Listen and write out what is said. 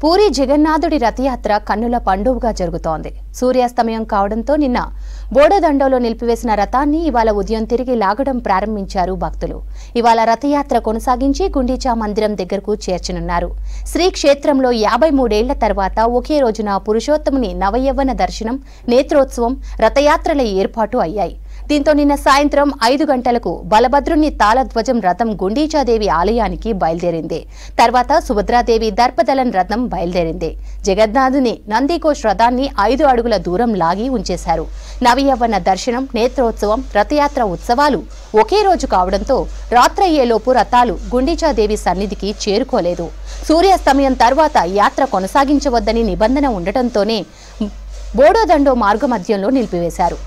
పూరి జగన్నాథుడి రథయాత్ర కన్నుల పండుగగా జరుగుతోంది. సూర్యాస్తమయం కావడంతో నిన్న బోడోదండోలో నిలిపివేసిన రథాన్ని ఇవాళ ఉదయం తిరిగి లాగడం ప్రారంభించారు భక్తులు. ఇవాళ రథయాత్ర కొనసాగించి గుండీచా మందిరం దగ్గరకు చేర్చనున్నారు. శ్రీక్షేత్రంలో 53 ఏళ్ల తర్వాత ఒకే రోజున పురుషోత్తముని నవయవ్వన దర్శనం, నేత్రోత్సవం, రథయాత్రల ఏర్పాటు అయ్యాయి. దీంతో నిన్న సాయంత్రం 5 గంటలకు బలభద్రుని తాళధ్వజం రథం గుండీచాదేవి ఆలయానికి బయలుదేరింది. తర్వాత సుభద్రాదేవి దర్పదలన్ రథం బయలుదేరింది. జగన్నాథుని నందికోష్ రథాన్ని 5 అడుగుల దూరం లాగి ఉంచేశారు. నవయవ్వన దర్శనం, నేత్రోత్సవం, రథయాత్ర ఉత్సవాలు ఒకే రోజు కావడంతో రాత్రయ్యేలోపు రథాలు గుండీచాదేవి సన్నిధికి చేరుకోలేదు. సూర్యాస్తమయం తర్వాత యాత్ర కొనసాగించవద్దని నిబంధన ఉండటంతోనే బోడోదండో మార్గమధ్యంలో నిలిపివేశారు.